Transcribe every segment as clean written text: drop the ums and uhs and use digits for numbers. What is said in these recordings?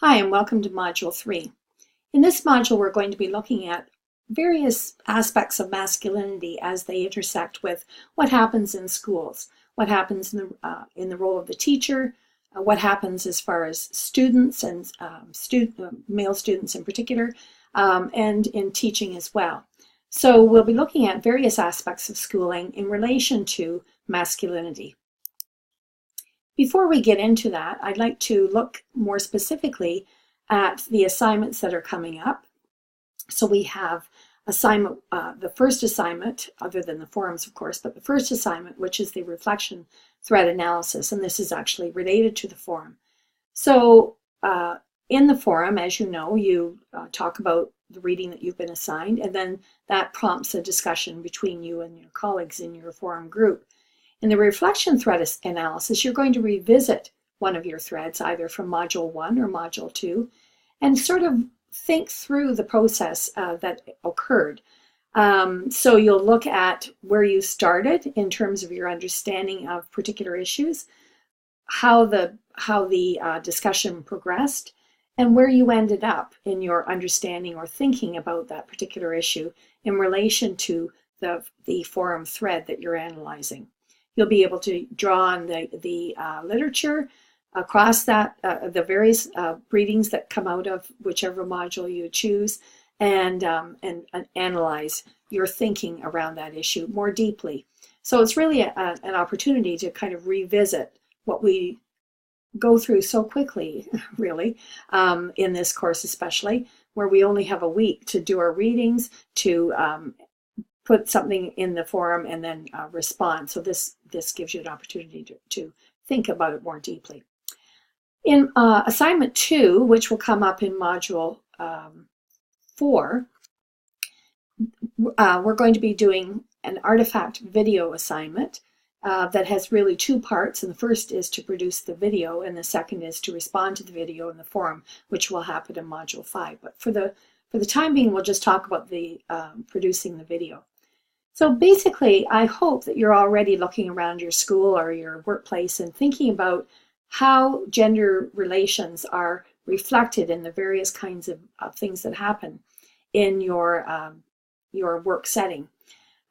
Hi, and welcome to Module 3. In this module, we're going to be looking at various aspects of masculinity as they intersect with what happens in schools, what happens in the role of the teacher, what happens as far as students and male students in particular, and in teaching as well. So we'll be looking at various aspects of schooling in relation to masculinity. Before we get into that, I'd like to look more specifically at the assignments that are coming up. So we have the first assignment, other than the forums, of course, but the first assignment, which is the reflection thread analysis, and this is actually related to the forum. So in the forum, as you know, you talk about the reading that you've been assigned, and then that prompts a discussion between you and your colleagues in your forum group. In the reflection thread analysis, you're going to revisit one of your threads, either from Module 1 or Module 2, and sort of think through the process that occurred. So you'll look at where you started in terms of your understanding of particular issues, how the discussion progressed, and where you ended up in your understanding or thinking about that particular issue in relation to the forum thread that you're analyzing. You'll be able to draw on the literature across that, the various readings that come out of whichever module you choose, and analyze your thinking around that issue more deeply. So it's really an opportunity to kind of revisit what we go through so quickly, really, in this course especially, where we only have a week to do our readings, to put something in the forum and then respond. So this gives you an opportunity to think about it more deeply. In assignment 2, which will come up in module 4, we're going to be doing an artifact video assignment that has really 2 parts. And the first is to produce the video, and the second is to respond to the video in the forum, which will happen in module 5. But for the time being, we'll just talk about the producing the video. So basically, I hope that you're already looking around your school or your workplace and thinking about how gender relations are reflected in the various kinds of things that happen in your work setting.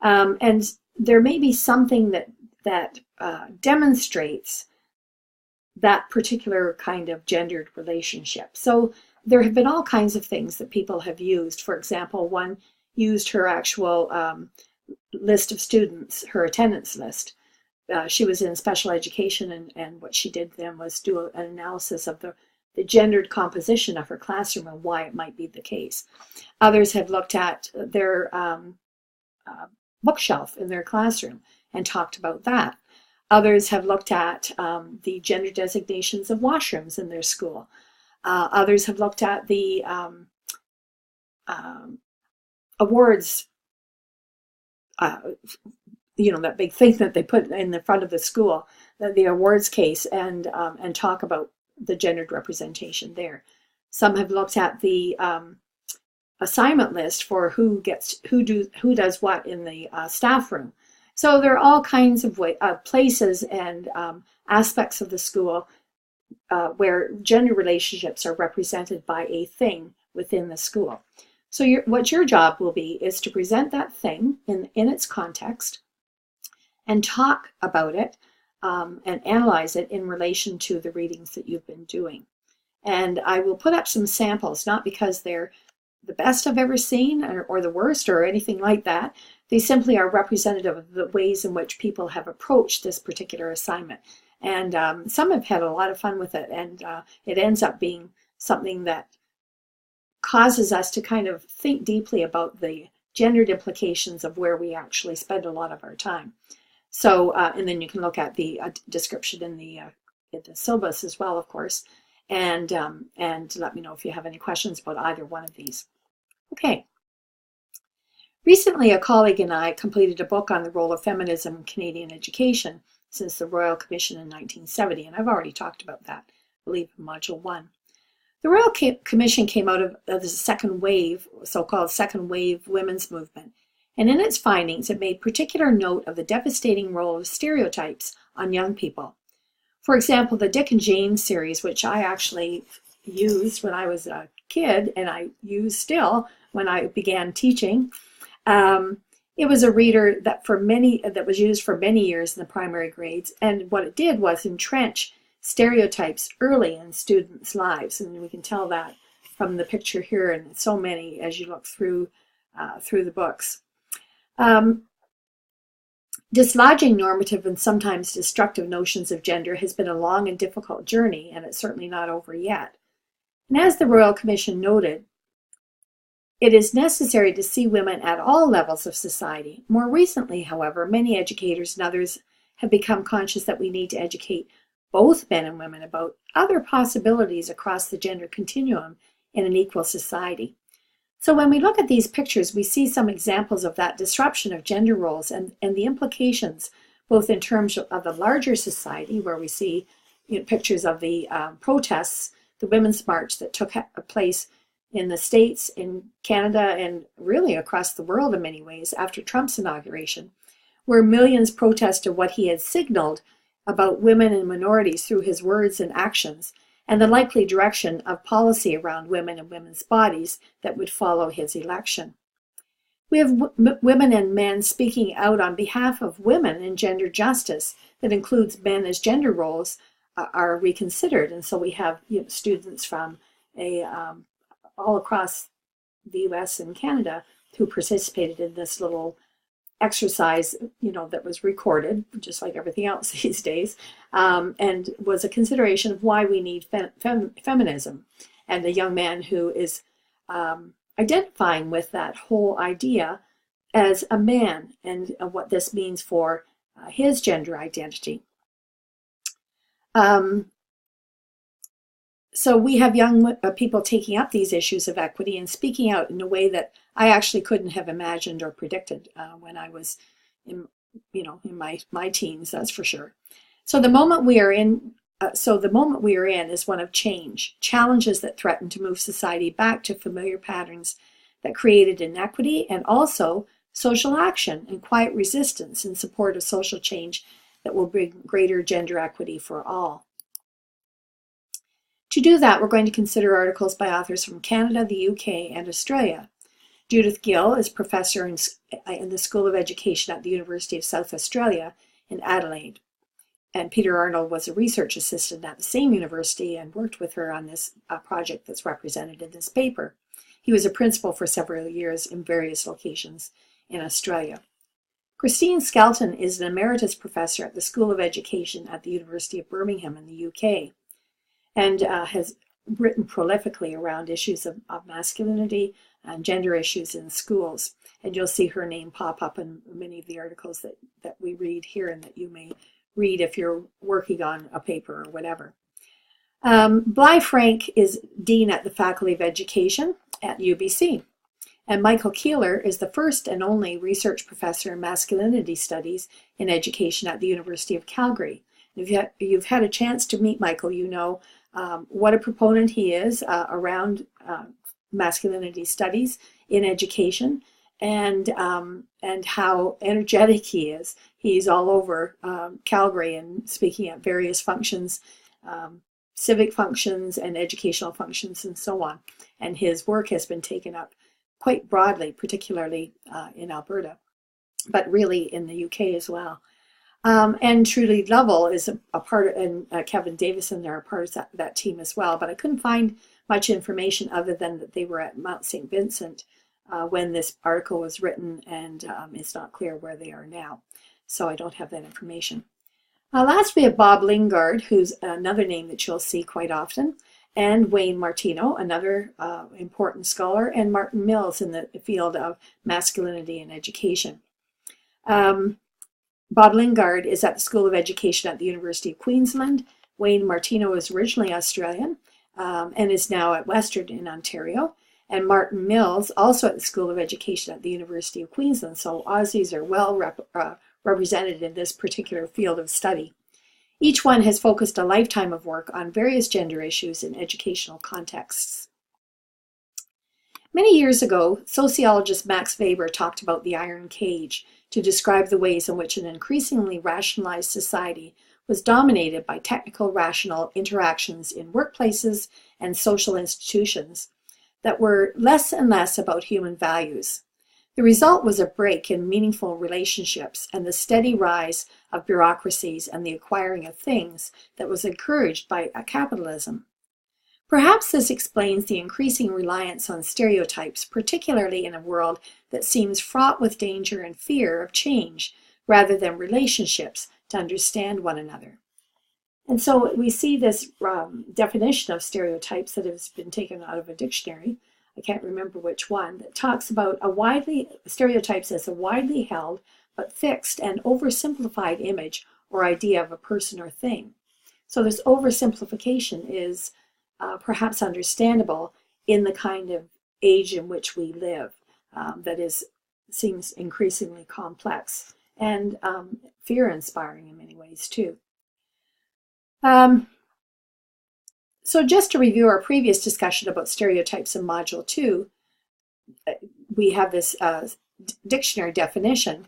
And there may be something that demonstrates that particular kind of gendered relationship. So there have been all kinds of things that people have used. For example, one used her actual list of students, her attendance list. She was in special education, and what she did then was do an analysis of the gendered composition of her classroom and why it might be the case. Others have looked at their bookshelf in their classroom and talked about that. Others have looked at the gender designations of washrooms in their school. Others have looked at the awards, that big thing that they put in the front of the school, the awards case, and talk about the gendered representation there. Some have looked at the assignment list for who does what in the staff room. So there are all kinds of places and aspects of the school where gender relationships are represented by a thing within the school. So what your job will be is to present that thing in its context and talk about it and analyze it in relation to the readings that you've been doing. And I will put up some samples, not because they're the best I've ever seen or the worst or anything like that. They simply are representative of the ways in which people have approached this particular assignment. And some have had a lot of fun with it, and it ends up being something that causes us to kind of think deeply about the gendered implications of where we actually spend a lot of our time. So, and then you can look at the description in the syllabus as well, of course, and let me know if you have any questions about either one of these. Okay. Recently, a colleague and I completed a book on the role of feminism in Canadian education since the Royal Commission in 1970, and I've already talked about that, I believe, in Module 1. The Royal Commission came out of the second wave, so-called second wave women's movement, and in its findings, it made particular note of the devastating role of stereotypes on young people. For example, the Dick and Jane series, which I actually used when I was a kid, and I use still when I began teaching. It was a reader that was used for many years in the primary grades, and what it did was entrench stereotypes early in students' lives, and we can tell that from the picture here, and so many as you look through the books. Dislodging normative and sometimes destructive notions of gender has been a long and difficult journey, and it's certainly not over yet. And as the Royal Commission noted, it is necessary to see women at all levels of society. More recently, however, many educators and others have become conscious that we need to educate both men and women about other possibilities across the gender continuum in an equal society. So when we look at these pictures, we see some examples of that disruption of gender roles and the implications, both in terms of the larger society, where we see pictures of the protests, the Women's March that took place in the States, in Canada, and really across the world in many ways after Trump's inauguration, where millions protested what he had signaled about women and minorities through his words and actions, and the likely direction of policy around women and women's bodies that would follow his election. We have women and men speaking out on behalf of women in gender justice that includes men as gender roles are reconsidered. And so we have students from all across the US and Canada who participated in this little exercise, that was recorded, just like everything else these days, and was a consideration of why we need feminism. And a young man who is identifying with that whole idea as a man and what this means for his gender identity. So we have young people taking up these issues of equity and speaking out in a way that I actually couldn't have imagined or predicted when I was in my teens, that's for sure. So the moment we are in is one of change, challenges that threaten to move society back to familiar patterns that created inequity, and also social action and quiet resistance in support of social change that will bring greater gender equity for all. To do that, we're going to consider articles by authors from Canada, the UK, and Australia. Judith Gill is professor in the School of Education at the University of South Australia in Adelaide. And Peter Arnold was a research assistant at the same university and worked with her on this project that's represented in this paper. He was a principal for several years in various locations in Australia. Christine Skelton is an emeritus professor at the School of Education at the University of Birmingham in the UK, and has written prolifically around issues of masculinity and gender issues in schools. And you'll see her name pop up in many of the articles that we read here and that you may read if you're working on a paper or whatever. Bly Frank is Dean at the Faculty of Education at UBC. And Michael Keeler is the first and only research professor in masculinity studies in education at the University of Calgary. If you've had a chance to meet Michael, you know what a proponent he is around masculinity studies in education, and how energetic he is. He's all over Calgary and speaking at various functions, civic functions and educational functions and so on. And his work has been taken up quite broadly, particularly in Alberta, but really in the UK as well. And Trudy Lovell is a part, and Kevin Davison, they're a part of that team as well. But I couldn't find much information other than that they were at Mount St. Vincent when this article was written, and it's not clear where they are now. So I don't have that information. Last, we have Bob Lingard, who's another name that you'll see quite often, and Wayne Martino, another important scholar, and Martin Mills in the field of masculinity and education. Bob Lingard is at the School of Education at the University of Queensland. Wayne Martino is originally Australian and is now at Western in Ontario. And Martin Mills, also at the School of Education at the University of Queensland. So Aussies are well represented in this particular field of study. Each one has focused a lifetime of work on various gender issues in educational contexts. Many years ago, sociologist Max Weber talked about the iron cage to describe the ways in which an increasingly rationalized society was dominated by technical, rational interactions in workplaces and social institutions that were less and less about human values. The result was a break in meaningful relationships and the steady rise of bureaucracies and the acquiring of things that was encouraged by capitalism. Perhaps this explains the increasing reliance on stereotypes, particularly in a world that seems fraught with danger and fear of change, rather than relationships to understand one another. And so we see this definition of stereotypes that has been taken out of a dictionary, I can't remember which one, that talks about stereotypes as a widely held but fixed and oversimplified image or idea of a person or thing. So this oversimplification is perhaps understandable in the kind of age in which we live that seems increasingly complex and fear-inspiring in many ways too. So just to review our previous discussion about stereotypes in Module 2, we have this dictionary definition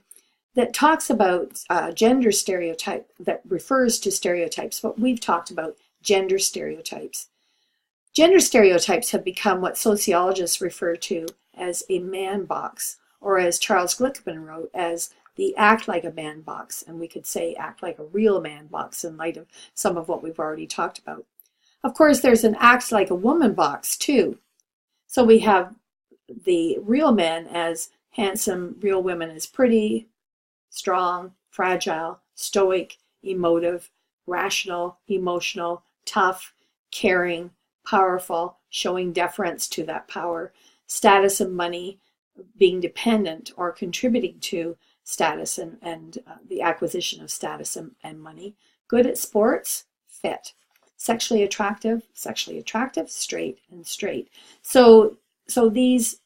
that talks about gender stereotype, that refers to stereotypes, but we've talked about gender stereotypes. Gender stereotypes have become what sociologists refer to as a man box, or as Charles Glickman wrote, as the act like a man box, and we could say act like a real man box in light of some of what we've already talked about. Of course, there's an act like a woman box too. So we have the real men as handsome, real women as pretty, strong, fragile, stoic, emotive, rational, emotional, tough, caring, powerful, showing deference to that power, status and money, being dependent or contributing to status and the acquisition of status and money, good at sports, fit, sexually attractive, straight, and straight. So these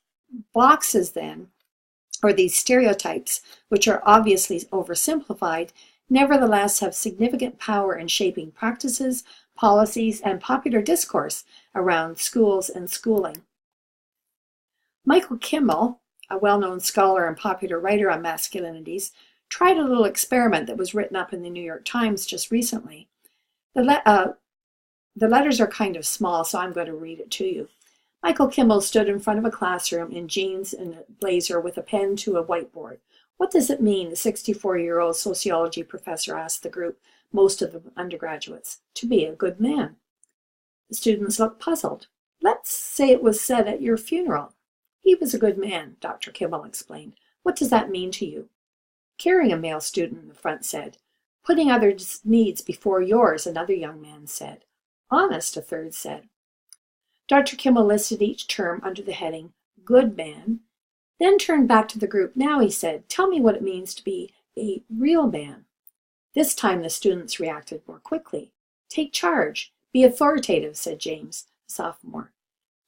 boxes then, or these stereotypes, which are obviously oversimplified, nevertheless have significant power in shaping practices, policies, and popular discourse around schools and schooling. Michael Kimmel, a well-known scholar and popular writer on masculinities, tried a little experiment that was written up in the New York Times just recently. The letters are kind of small, so I'm going to read it to you. Michael Kimmel stood in front of a classroom in jeans and a blazer with a pen to a whiteboard. What does it mean, the 64-year-old sociology professor asked the group, most of them undergraduates, to be a good man? The students looked puzzled. Let's say it was said at your funeral. He was a good man, Dr. Kimmel explained. What does that mean to you? Caring, a male student in the front said. Putting others' needs before yours, another young man said. Honest, a third said. Dr. Kimmel listed each term under the heading, good man, then turned back to the group. Now, he said, tell me what it means to be a real man. This time the students reacted more quickly. Take charge. Be authoritative, said James, a sophomore.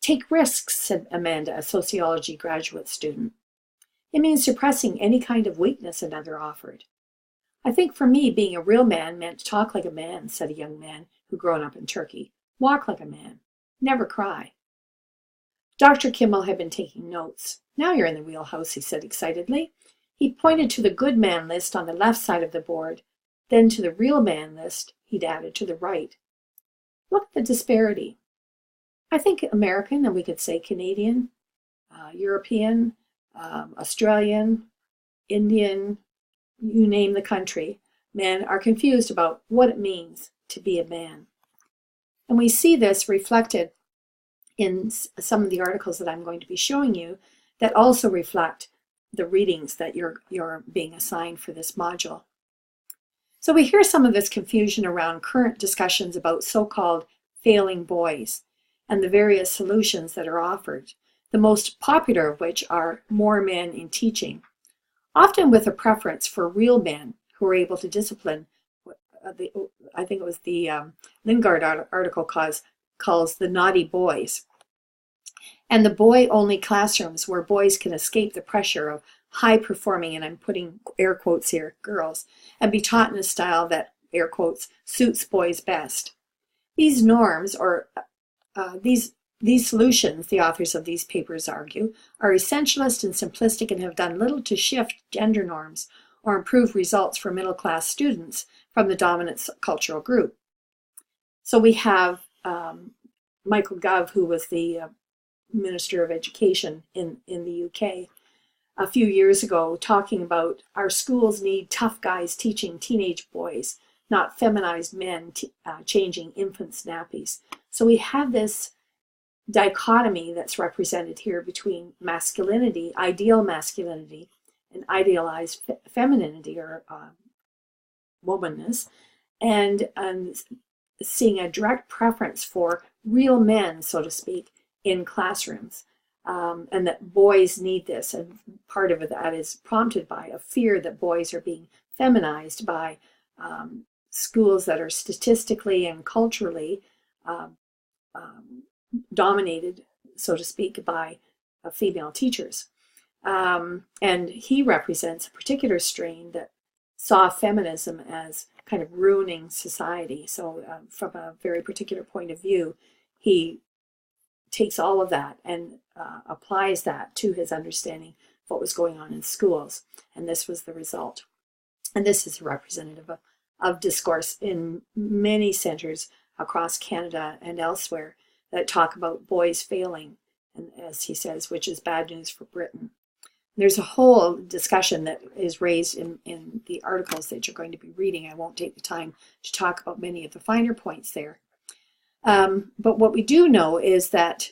Take risks, said Amanda, a sociology graduate student. It means suppressing any kind of weakness, another offered. I think for me, being a real man meant to talk like a man, said a young man who'd grown up in Turkey. Walk like a man. Never cry. Dr. Kimmel had been taking notes. Now you're in the wheelhouse, he said excitedly. He pointed to the good man list on the left side of the board, then to the real man list he'd added to the right. Look at the disparity. I think American, and we could say Canadian, European, Australian, Indian, you name the country, men are confused about what it means to be a man. And we see this reflected in some of the articles that I'm going to be showing you that also reflect the readings that you're being assigned for this module. So we hear some of this confusion around current discussions about so-called failing boys and the various solutions that are offered, the most popular of which are more men in teaching, often with a preference for real men who are able to discipline. I think it was the Lingard article calls the naughty boys. And the boy-only classrooms where boys can escape the pressure of high-performing, and I'm putting air quotes here, girls, and be taught in a style that, air quotes, suits boys best. These norms, or these solutions, the authors of these papers argue, are essentialist and simplistic and have done little to shift gender norms or improve results for middle-class students from the dominant cultural group. So we have Michael Gove, who was the Minister of Education in the UK, a few years ago, talking about our schools need tough guys teaching teenage boys, not feminized men changing infants' nappies. So we have this dichotomy that's represented here between masculinity, ideal masculinity, and idealized femininity or womanness, and seeing a direct preference for real men, so to speak, in classrooms. And that boys need this, and part of that is prompted by a fear that boys are being feminized by schools that are statistically and culturally dominated, so to speak, by female teachers. And he represents a particular strain that saw feminism as kind of ruining society. So from a very particular point of view, he takes all of that and applies that to his understanding of what was going on in schools. And this was the result. And this is representative of discourse in many centers across Canada and elsewhere that talk about boys failing, and as he says, which is bad news for Britain. There's a whole discussion that is raised in the articles that you're going to be reading. I won't take the time to talk about many of the finer points there. But what we do know is that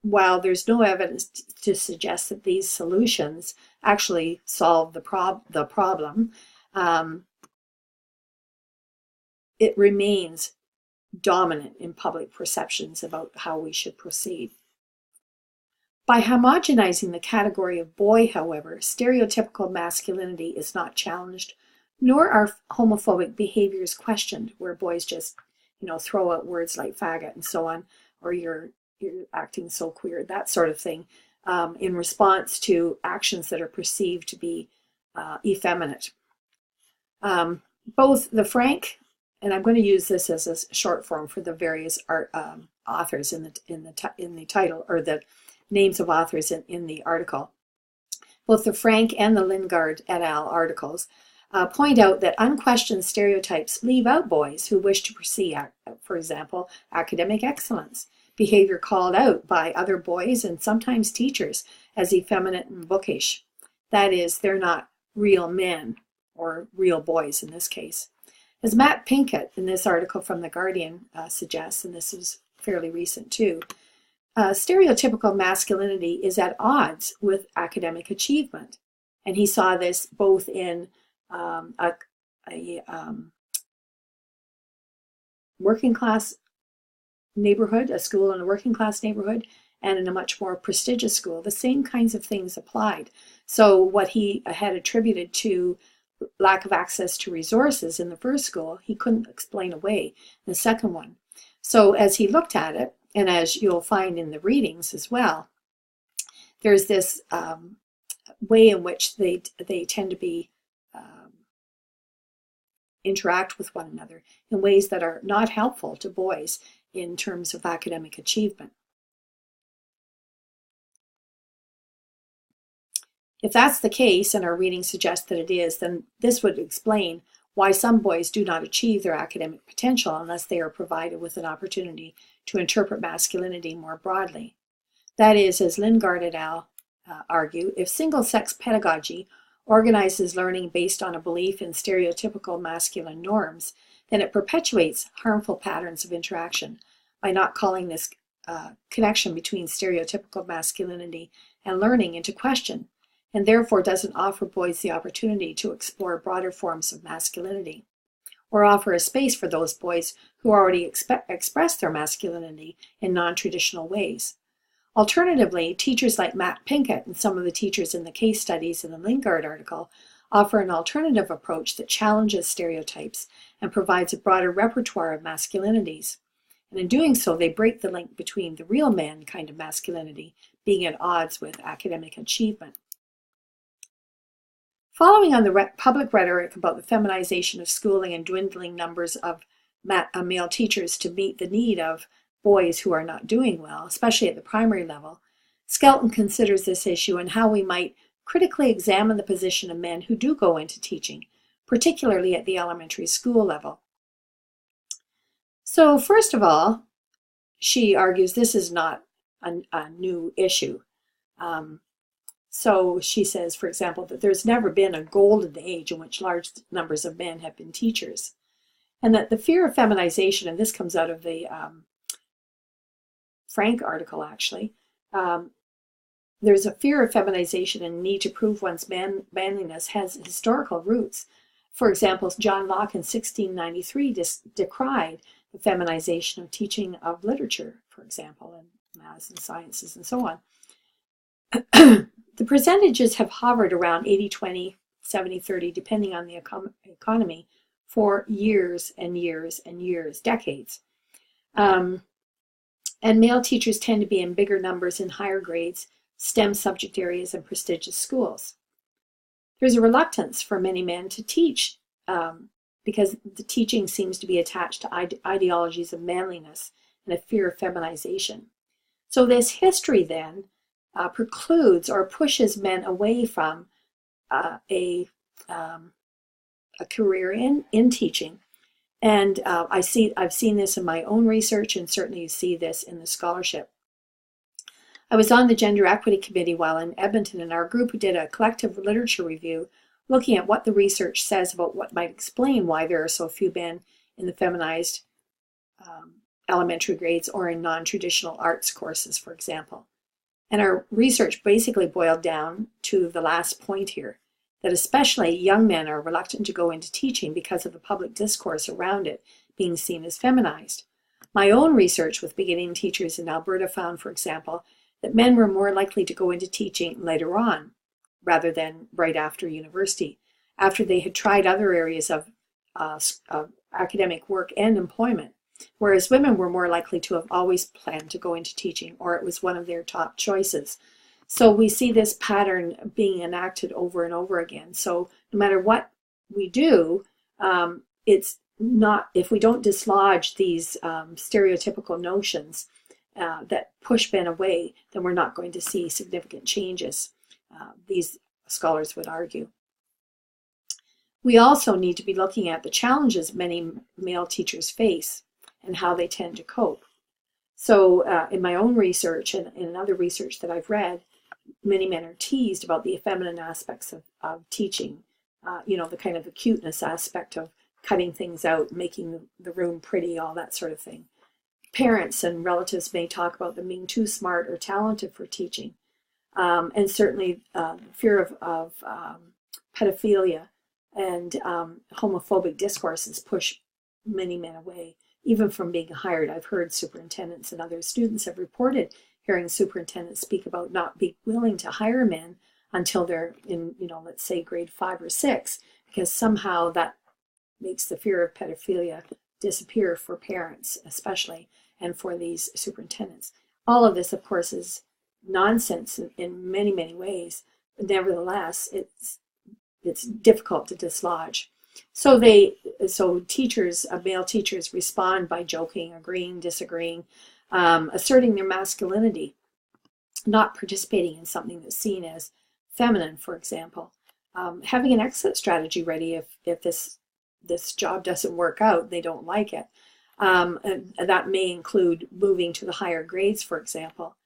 while there's no evidence to suggest that these solutions actually solve the problem, it remains dominant in public perceptions about how we should proceed. By homogenizing the category of boy, however, stereotypical masculinity is not challenged, nor are homophobic behaviors questioned, where boys just, throw out words like faggot and so on, or you're acting so queer, that sort of thing, in response to actions that are perceived to be effeminate. Both the Frank, and I'm going to use this as a short form for the various authors in the title, or the names of authors in the article. Both the Frank and the Lingard et al. Articles point out that unquestioned stereotypes leave out boys who wish to pursue, for example, academic excellence, behavior called out by other boys and sometimes teachers as effeminate and bookish. That is, they're not real men, or real boys in this case. As Matt Pinkett in this article from The Guardian suggests, and this is fairly recent too, stereotypical masculinity is at odds with academic achievement. And he saw this both in a working class neighborhood, a school in a working class neighborhood, and in a much more prestigious school. The same kinds of things applied. So what he had attributed to lack of access to resources in the first school, he couldn't explain away in the second one. So as he looked at it, and as you'll find in the readings as well, there's this way in which they tend to be interact with one another in ways that are not helpful to boys in terms of academic achievement. If that's the case, and our reading suggests that it is, then this would explain why some boys do not achieve their academic potential unless they are provided with an opportunity to interpret masculinity more broadly. That is, as Lingard et al. Argue, if single-sex pedagogy organizes learning based on a belief in stereotypical masculine norms, then it perpetuates harmful patterns of interaction by not calling this connection between stereotypical masculinity and learning into question, and therefore doesn't offer boys the opportunity to explore broader forms of masculinity, or offer a space for those boys who already express their masculinity in non-traditional ways. Alternatively, teachers like Matt Pinkett and some of the teachers in the case studies in the Lingard article offer an alternative approach that challenges stereotypes and provides a broader repertoire of masculinities. And in doing so, they break the link between the real man kind of masculinity being at odds with academic achievement. Following on the public rhetoric about the feminization of schooling and dwindling numbers of male teachers to meet the need of boys who are not doing well, especially at the primary level, Skelton considers this issue and how we might critically examine the position of men who do go into teaching, particularly at the elementary school level. So first of all, she argues this is not a new issue. So she says, for example, that there's never been a golden age in which large numbers of men have been teachers, and that the fear of feminization, and this comes out of the Frank article actually, there's a fear of feminization and need to prove one's manliness has historical roots. For example, John Locke in 1693 decried the feminization of teaching of literature, for example, and maths and sciences and so on. The percentages have hovered around 80-20, 70-30, depending on the economy, for years and years and years, decades. And male teachers tend to be in bigger numbers in higher grades, STEM subject areas, and prestigious schools. There's a reluctance for many men to teach because the teaching seems to be attached to ideologies of manliness and a fear of feminization. So this history then precludes or pushes men away from a career in teaching. And I've seen this in my own research, and certainly you see this in the scholarship. I was on the Gender Equity Committee while in Edmonton, and our group did a collective literature review looking at what the research says about what might explain why there are so few men in the feminized elementary grades or in non-traditional arts courses, for example. And our research basically boiled down to the last point here, that especially young men are reluctant to go into teaching because of the public discourse around it being seen as feminized. My own research with beginning teachers in Alberta found, for example, that men were more likely to go into teaching later on, rather than right after university, after they had tried other areas of academic work and employment, whereas women were more likely to have always planned to go into teaching, or it was one of their top choices. So we see this pattern being enacted over and over again. So no matter what we do, it's not, if we don't dislodge these stereotypical notions that push men away, then we're not going to see significant changes, these scholars would argue. We also need to be looking at the challenges many male teachers face and how they tend to cope. So in my own research and in other research that I've read, many men are teased about the feminine aspects of teaching, the kind of the cuteness aspect of cutting things out, making the room pretty, all that sort of thing. Parents and relatives may talk about them being too smart or talented for teaching. And certainly fear of pedophilia and homophobic discourses push many men away, even from being hired. I've heard superintendents and other students have reported hearing superintendents speak about not being willing to hire men until they're in, let's say grade 5 or 6, because somehow that makes the fear of pedophilia disappear for parents, especially, and for these superintendents. All of this, of course, is nonsense in many, many ways, but nevertheless, it's difficult to dislodge. So teachers, male teachers, respond by joking, agreeing, disagreeing, asserting their masculinity, not participating in something that's seen as feminine, for example, having an exit strategy ready if this job doesn't work out, they don't like it. And that may include moving to the higher grades, for example.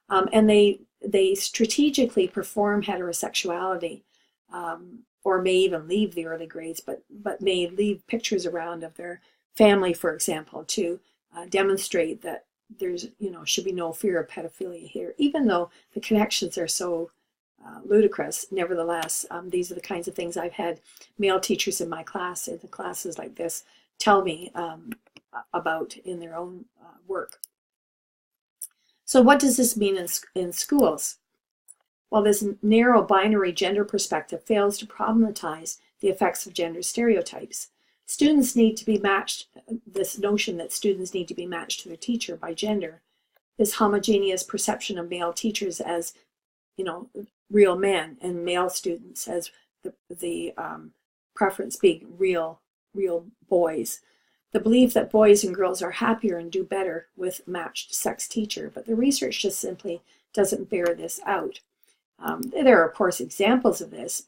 And they strategically perform heterosexuality, or may even leave the early grades, but may leave pictures around of their family, for example, to demonstrate that there's, should be no fear of pedophilia here, even though the connections are so ludicrous. Nevertheless, these are the kinds of things I've had male teachers in my class, in the classes like this, tell me about in their own work. So what does this mean in schools? Well, this narrow binary gender perspective fails to problematize the effects of gender stereotypes. Students need to be matched, this notion that students need to be matched to their teacher by gender, this homogeneous perception of male teachers as, real men, and male students as the preference being real boys. The belief that boys and girls are happier and do better with matched sex teacher, but the research just simply doesn't bear this out. There are, of course, examples of this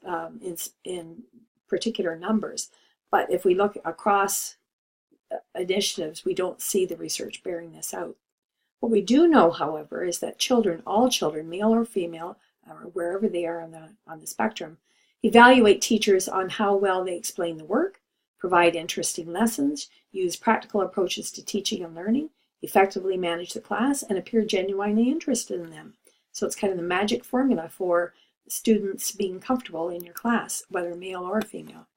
in particular numbers, but if we look across initiatives, we don't see the research bearing this out. What we do know, however, is that children, all children, male or female, or wherever they are on the spectrum, evaluate teachers on how well they explain the work, provide interesting lessons, use practical approaches to teaching and learning, effectively manage the class, and appear genuinely interested in them. So it's kind of the magic formula for students being comfortable in your class, whether male or female.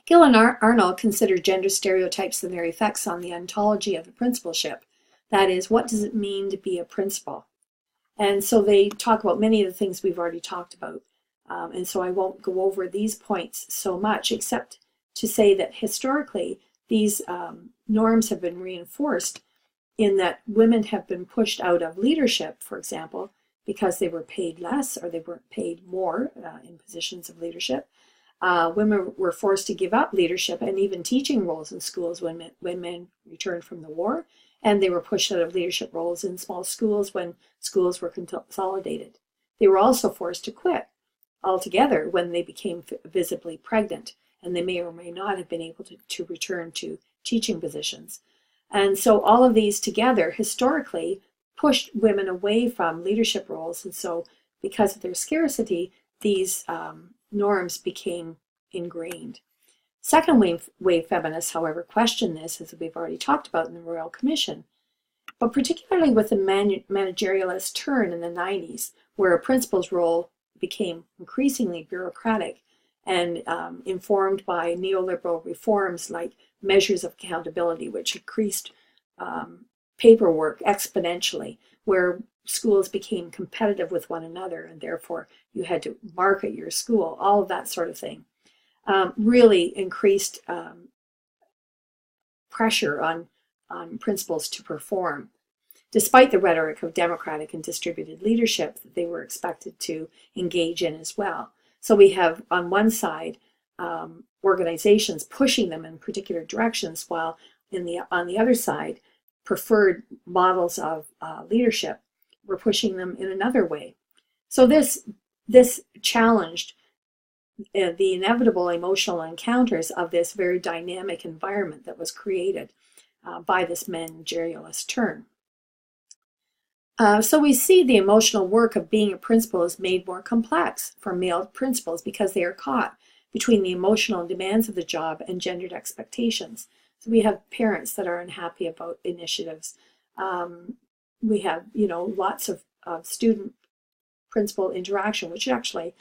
Gill and Arnold consider gender stereotypes and their effects on the ontology of the principalship. That is, what does it mean to be a principal? And so they talk about many of the things we've already talked about. And so I won't go over these points so much, except to say that historically, these norms have been reinforced in that women have been pushed out of leadership, for example, because they were paid less or they weren't paid more in positions of leadership. Women were forced to give up leadership and even teaching roles in schools when men returned from the war, and they were pushed out of leadership roles in small schools when schools were consolidated. They were also forced to quit altogether when they became visibly pregnant, and they may or may not have been able to return to teaching positions. And so all of these together historically pushed women away from leadership roles, and so because of their scarcity, these norms became ingrained. Second wave feminists, however, question this, as we've already talked about in the Royal Commission, but particularly with the managerialist turn in the 90s, where a principal's role became increasingly bureaucratic and informed by neoliberal reforms like measures of accountability, which increased paperwork exponentially, where schools became competitive with one another, and therefore you had to market your school, all of that sort of thing. Really increased pressure on principals to perform, despite the rhetoric of democratic and distributed leadership that they were expected to engage in as well. So we have, on one side, organizations pushing them in particular directions, while on the other side, preferred models of leadership were pushing them in another way. So this challenged the inevitable emotional encounters of this very dynamic environment that was created by this managerialist turn. So we see the emotional work of being a principal is made more complex for male principals because they are caught between the emotional demands of the job and gendered expectations. So we have parents that are unhappy about initiatives. We have, lots of student principal interaction, which actually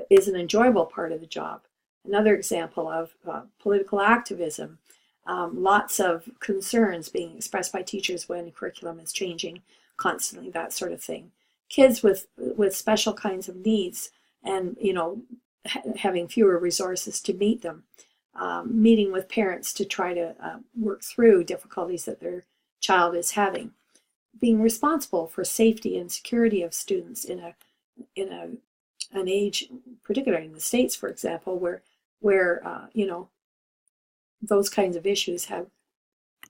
is an enjoyable part of the job. Another example of political activism, lots of concerns being expressed by teachers when curriculum is changing constantly, that sort of thing. Kids with special kinds of needs and, having fewer resources to meet them. Meeting with parents to try to work through difficulties that their child is having. Being responsible for safety and security of students in an age, particularly in the States, for example, where those kinds of issues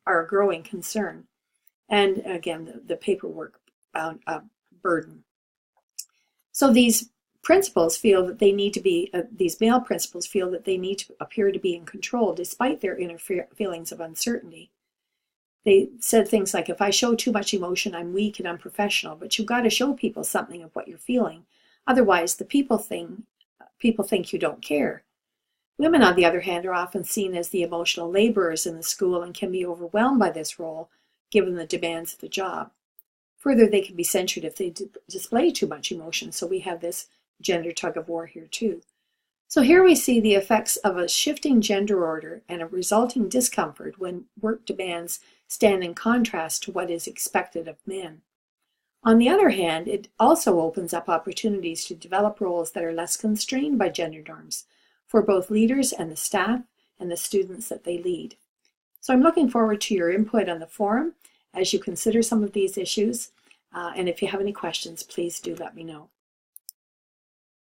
are a growing concern. And again, the paperwork burden. So these principals feel that they need to be, these male principals feel that they need to appear to be in control despite their inner feelings of uncertainty. They said things like, if I show too much emotion, I'm weak and unprofessional, but you've got to show people something of what you're feeling. Otherwise, the people think you don't care. Women, on the other hand, are often seen as the emotional laborers in the school and can be overwhelmed by this role, given the demands of the job. Further, they can be censured if they display too much emotion, so we have this gender tug-of-war here too. So here we see the effects of a shifting gender order and a resulting discomfort when work demands stand in contrast to what is expected of men. On the other hand, it also opens up opportunities to develop roles that are less constrained by gender norms for both leaders and the staff and the students that they lead. So I'm looking forward to your input on the forum as you consider some of these issues. And if you have any questions, please do let me know.